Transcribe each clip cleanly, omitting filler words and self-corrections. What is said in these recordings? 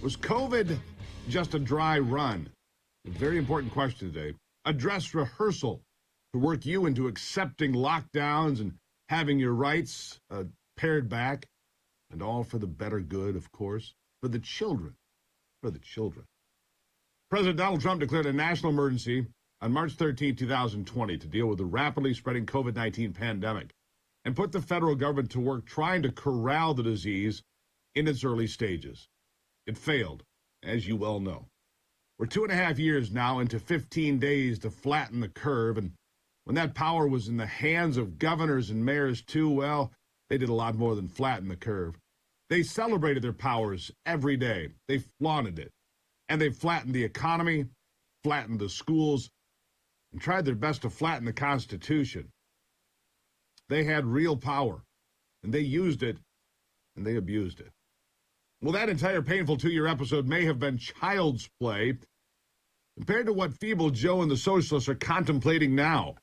Was COVID just a dry run? A very important question today. A dress rehearsal to work you into accepting lockdowns and having your rights pared back, and all for the better good, of course, for the children. For the children. President Donald Trump declared a national emergency on March 13, 2020 to deal with the rapidly spreading COVID-19 pandemic and put the federal government to work trying to corral the disease in its early stages. It failed, as you well know. We're 2.5 years now into 15 days to flatten the curve, and when that power was in the hands of governors and mayors too, well, they did a lot more than flatten the curve. They celebrated their powers every day. They flaunted it. And they flattened the economy, flattened the schools, and tried their best to flatten the Constitution. They had real power, and they used it, and they abused it. Well, that entire painful 2-year episode may have been child's play compared to what feeble Joe and the socialists are contemplating now.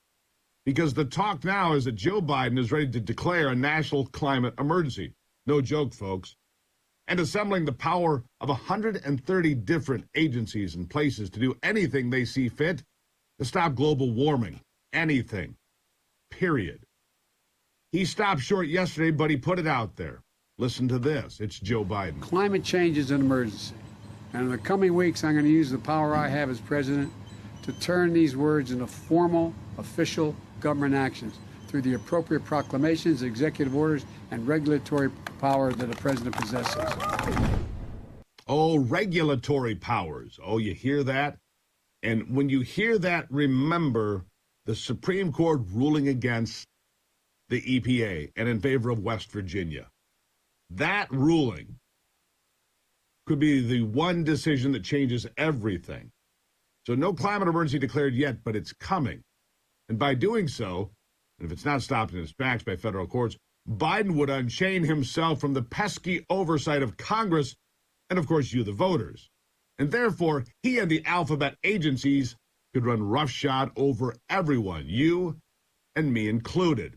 Because the talk now is that Joe Biden is ready to declare a national climate emergency. No joke, folks. And assembling the power of 130 different agencies and places to do anything they see fit to stop global warming. Anything. Period. He stopped short yesterday, but he put it out there. Listen to this. It's Joe Biden. Climate change is an emergency. And in the coming weeks, I'm going to use the power I have as president to turn these words into formal, official government actions through the appropriate proclamations, executive orders, and regulatory power that a president possesses. Oh, regulatory powers. Oh, you hear that? And when you hear that, remember the Supreme Court ruling against the EPA and in favor of West Virginia. That ruling could be the one decision that changes everything. So no climate emergency declared yet, but it's coming. And by doing so, and if it's not stopped in its tracks by federal courts, Biden would unchain himself from the pesky oversight of Congress and, of course, you, the voters. And therefore, he and the alphabet agencies could run roughshod over everyone, you and me included.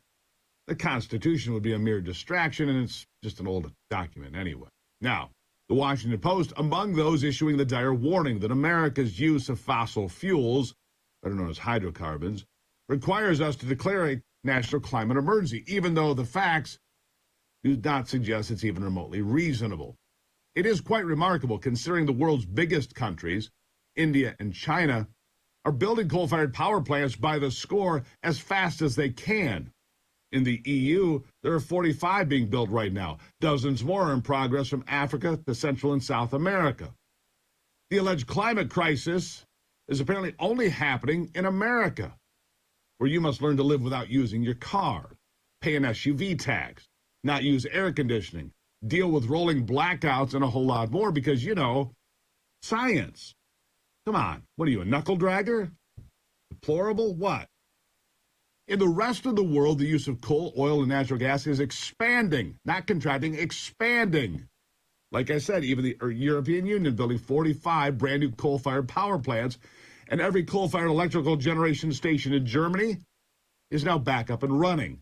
The Constitution would be a mere distraction, and it's just an old document anyway. Now, the Washington Post, among those issuing the dire warning that America's use of fossil fuels, better known as hydrocarbons, requires us to declare a national climate emergency, even though the facts do not suggest it's even remotely reasonable. It is quite remarkable considering the world's biggest countries, India and China, are building coal-fired power plants by the score as fast as they can. In the EU, there are 45 being built right now. Dozens more are in progress from Africa to Central and South America. The alleged climate crisis is apparently only happening in America, where you must learn to live without using your car, pay an SUV tax, not use air conditioning, deal with rolling blackouts, and a whole lot more because, you know, science. Come on, what are you, a knuckle dragger? Deplorable? What? In the rest of the world, the use of coal, oil, and natural gas is expanding, not contracting, expanding. Like I said, even the European Union building 45 brand new coal-fired power plants, and every coal-fired electrical generation station in Germany is now back up and running.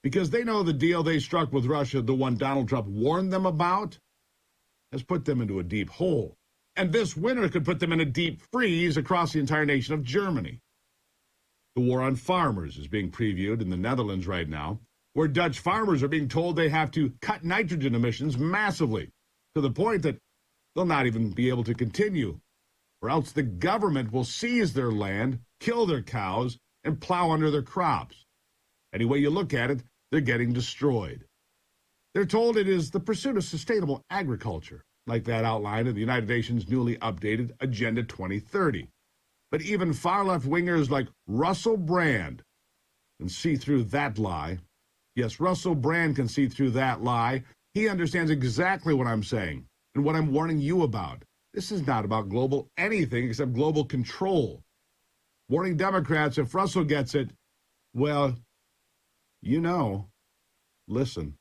Because they know the deal they struck with Russia, the one Donald Trump warned them about, has put them into a deep hole. And this winter could put them in a deep freeze across the entire nation of Germany. The war on farmers is being previewed in the Netherlands right now, where Dutch farmers are being told they have to cut nitrogen emissions massively, to the point that they'll not even be able to continue, or else the government will seize their land, kill their cows, and plow under their crops. Any way you look at it, they're getting destroyed. They're told it is the pursuit of sustainable agriculture, like that outlined in the United Nations' newly updated Agenda 2030. But even far-left wingers like Russell Brand can see through that lie. Yes, Russell Brand can see through that lie. He understands exactly what I'm saying and what I'm warning you about. This is not about global anything except global control. Warning Democrats, if Russell gets it, well, you know, listen.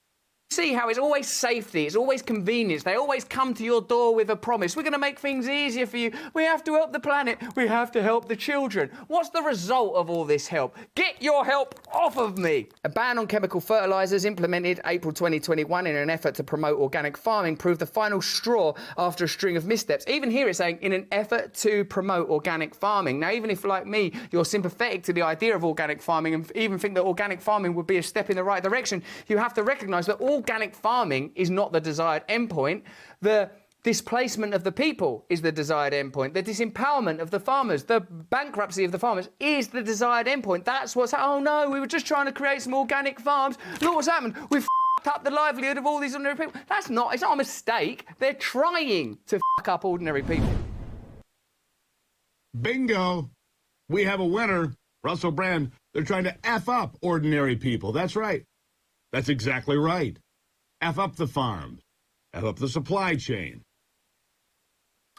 See how it's always safety, it's always convenience. They always come to your door with a promise. We're going to make things easier for you. We have to help the planet. We have to help the children. What's the result of all this help? Get your help off of me. A ban on chemical fertilizers implemented April 2021 in an effort to promote organic farming proved the final straw after a string of missteps. Even here it's saying in an effort to promote organic farming. Now, even if, like me, you're sympathetic to the idea of organic farming and even think that organic farming would be a step in the right direction, you have to recognize that organic farming is not the desired endpoint. The displacement of the people is the desired endpoint. The disempowerment of the farmers, the bankruptcy of the farmers is the desired endpoint. That's what's... Oh, no, we were just trying to create some organic farms. Look what's happened. We've f***ed up the livelihood of all these ordinary people. It's not a mistake. They're trying to f*** up ordinary people. Bingo. We have a winner. Russell Brand. They're trying to F up ordinary people. That's right. That's exactly right. F up the farms. F up the supply chain.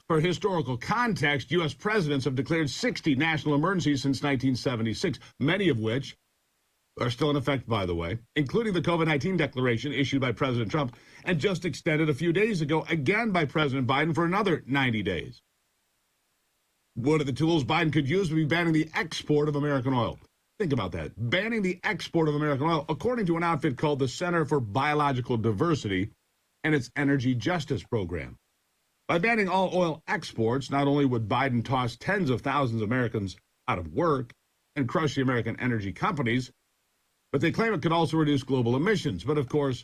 For historical context, U.S. presidents have declared 60 national emergencies since 1976, many of which are still in effect, by the way, including the COVID-19 declaration issued by President Trump and just extended a few days ago again by President Biden for another 90 days. One of the tools Biden could use would be banning the export of American oil. Think about that. Banning the export of American oil, according to an outfit called the Center for Biological Diversity and its Energy Justice Program. By banning all oil exports, not only would Biden toss tens of thousands of Americans out of work and crush the American energy companies, but they claim it could also reduce global emissions. But of course,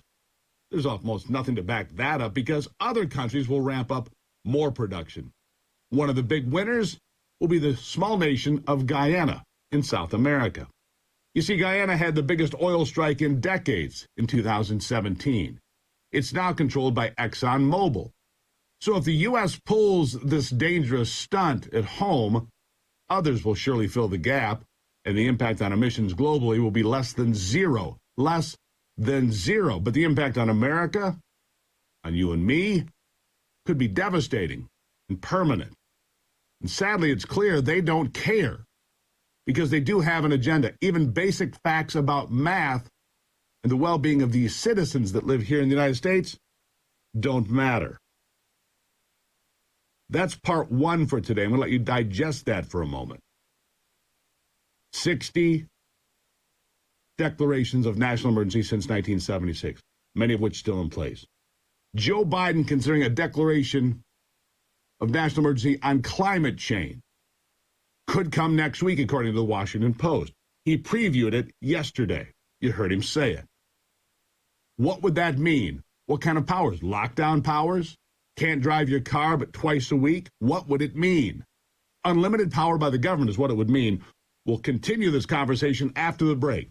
there's almost nothing to back that up because other countries will ramp up more production. One of the big winners will be the small nation of Guyana in South America. You see, Guyana had the biggest oil strike in decades in 2017. It's now controlled by ExxonMobil. So if the U.S. pulls this dangerous stunt at home, others will surely fill the gap, and the impact on emissions globally will be less than zero. Less than zero. But the impact on America, on you and me, could be devastating and permanent. And sadly, it's clear they don't care, because they do have an agenda. Even basic facts about math and the well-being of these citizens that live here in the United States don't matter. That's part one for today. I'm going to let you digest that for a moment. 60 declarations of national emergency since 1976, many of which still in place. Joe Biden considering a declaration of national emergency on climate change. Could come next week, according to the Washington Post. He previewed it yesterday. You heard him say it. What would that mean? What kind of powers? Lockdown powers? Can't drive your car but twice a week? What would it mean? Unlimited power by the government is what it would mean. We'll continue this conversation after the break.